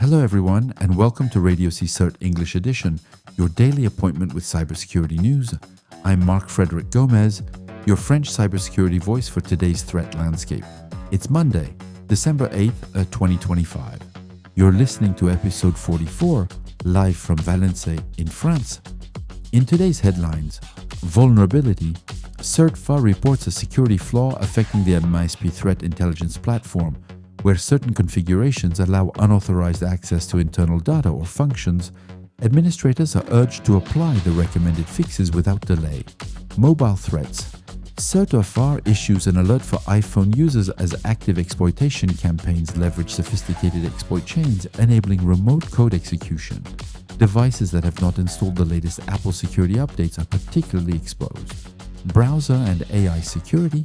Hello everyone and welcome to RadioCSIRT English Edition, your daily appointment with cybersecurity news. I'm Marc-Frédéric Gomez, your French cybersecurity voice for today's threat landscape. It's Monday, December 8th, 2025. You're listening to episode 44, live from Valenciennes in France. In today's headlines, vulnerability, CERT-FR reports a security flaw affecting the MISP threat intelligence platform, where certain configurations allow unauthorized access to internal data or functions. Administrators are urged to apply the recommended fixes without delay. Mobile threats. CERT-FR issues an alert for iPhone users as active exploitation campaigns leverage sophisticated exploit chains, enabling remote code execution. Devices that have not installed the latest Apple security updates are particularly exposed. Browser and AI security.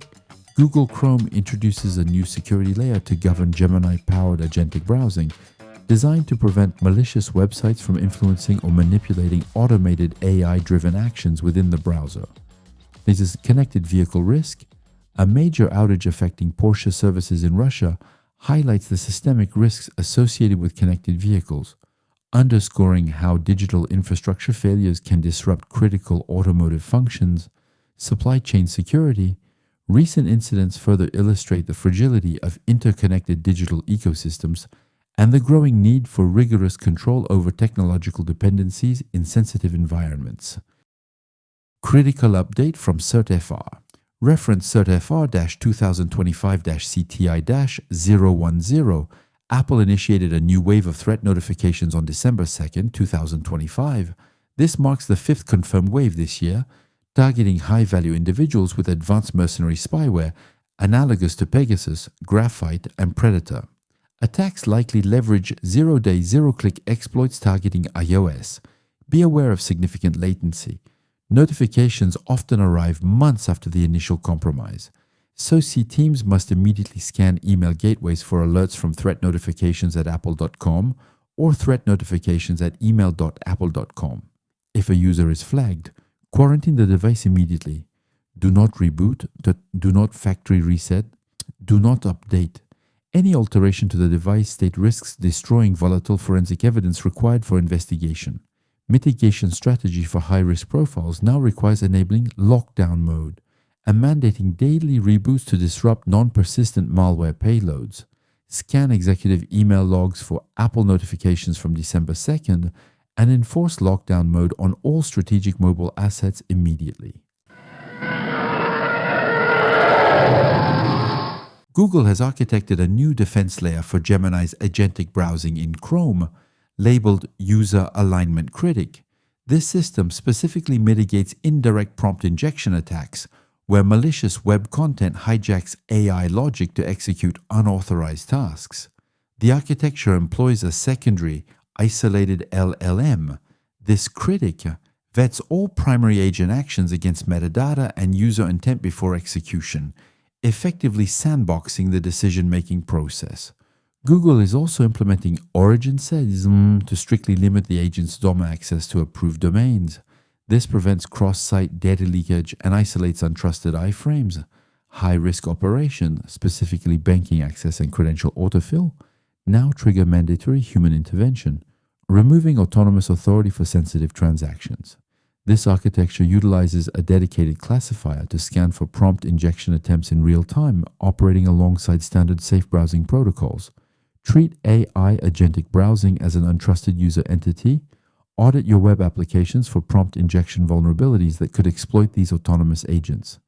Google Chrome introduces a new security layer to govern Gemini-powered agentic browsing, designed to prevent malicious websites from influencing or manipulating automated AI-driven actions within the browser. There's a connected vehicle risk. A major outage affecting Porsche services in Russia highlights the systemic risks associated with connected vehicles, underscoring how digital infrastructure failures can disrupt critical automotive functions. Supply chain security. Recent incidents further illustrate the fragility of interconnected digital ecosystems and the growing need for rigorous control over technological dependencies in sensitive environments. Critical update from CERT-FR. Reference CERT-FR 2025-CTI-010. Apple initiated a new wave of threat notifications on December 2nd, 2025. This marks the fifth confirmed wave this year, targeting high-value individuals with advanced mercenary spyware, analogous to Pegasus, Graphite, and Predator. Attacks likely leverage zero-day, zero-click exploits targeting iOS. Be aware of significant latency. Notifications often arrive months after the initial compromise. SOC teams must immediately scan email gateways for alerts from threat notifications at apple.com or threat notifications at email.apple.com. If a user is flagged, quarantine the device immediately. Do not reboot, do not factory reset, do not update. Any alteration to the device state risks destroying volatile forensic evidence required for investigation. Mitigation strategy for high-risk profiles now requires enabling lockdown mode and mandating daily reboots to disrupt non-persistent malware payloads. Scan executive email logs for Apple notifications from December 2nd and enforce lockdown mode on all strategic mobile assets immediately. Google has architected a new defense layer for Gemini's agentic browsing in Chrome, labeled User Alignment Critic. This system specifically mitigates indirect prompt injection attacks, where malicious web content hijacks AI logic to execute unauthorized tasks. The architecture employs a secondary, isolated LLM. This critic vets all primary agent actions against metadata and user intent before execution, effectively sandboxing the decision-making process. Google is also implementing origin SESM to strictly limit the agent's DOM access to approved domains. This prevents cross-site data leakage and isolates untrusted iframes. High-risk operations, specifically banking access and credential autofill, now trigger mandatory human intervention, removing autonomous authority for sensitive transactions. This architecture utilizes a dedicated classifier to scan for prompt injection attempts in real time, operating alongside standard safe browsing protocols. Treat AI agentic browsing as an untrusted user entity. Audit your web applications for prompt injection vulnerabilities that could exploit these autonomous agents.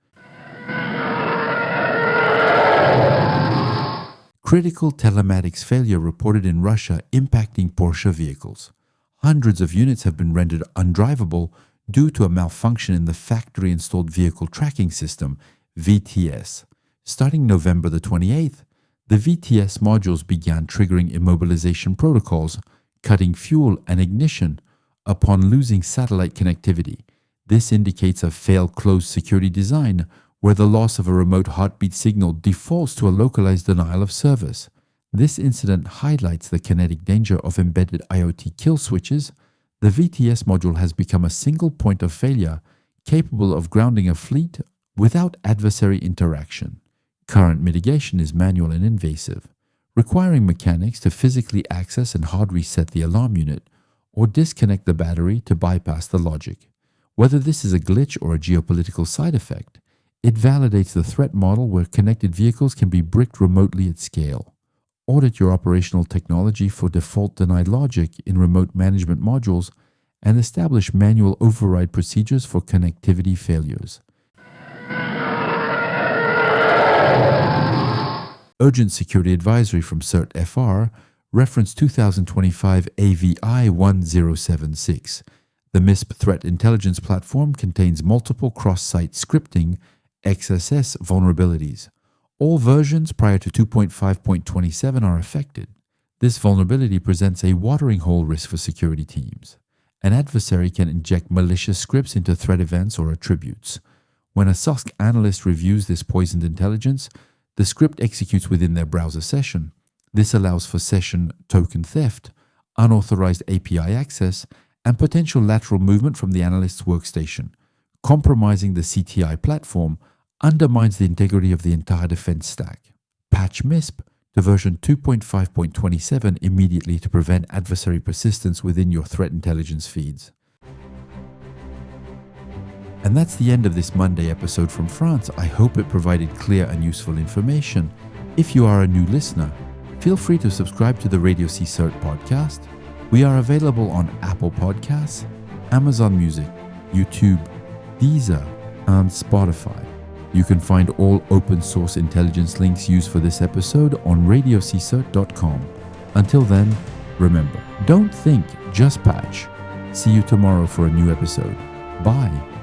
Critical telematics failure reported in Russia impacting Porsche vehicles. Hundreds of units have been rendered undrivable due to a malfunction in the factory-installed vehicle tracking system, VTS. Starting November the 28th, the VTS modules began triggering immobilization protocols, cutting fuel and ignition upon losing satellite connectivity. This indicates a fail-closed security design where the loss of a remote heartbeat signal defaults to a localized denial of service. This incident highlights the kinetic danger of embedded IoT kill switches. The VTS module has become a single point of failure capable of grounding a fleet without adversary interaction. Current mitigation is manual and invasive. requiring mechanics to physically access and hard reset the alarm unit or disconnect the battery to bypass the logic. Whether this is a glitch or a geopolitical side effect, it validates the threat model where connected vehicles can be bricked remotely at scale. Audit your operational technology for default denied logic in remote management modules and establish manual override procedures for connectivity failures. Urgent Security Advisory from CERT-FR, reference 2025 AVI 1076. The MISP threat intelligence platform contains multiple cross-site scripting XSS vulnerabilities. All versions prior to 2.5.27 are affected. This vulnerability presents a watering hole risk for security teams. An adversary can inject malicious scripts into threat events or attributes. When a SOC analyst reviews this poisoned intelligence, the script executes within their browser session. This allows for session token theft, unauthorized API access, and potential lateral movement from the analyst's workstation. Compromising the CTI platform undermines the integrity of the entire defense stack. Patch MISP to version 2.5.27 immediately to prevent adversary persistence within your threat intelligence feeds. And that's the end of this Monday episode from France. I hope it provided clear and useful information. If you are a new listener, feel free to subscribe to the RadioCSIRT podcast. We are available on Apple Podcasts, Amazon Music, YouTube, Deezer, and Spotify. You can find all open source intelligence links used for this episode on RadioCSIRT.com. Until then, remember, don't think, just patch. See you tomorrow for a new episode. Bye.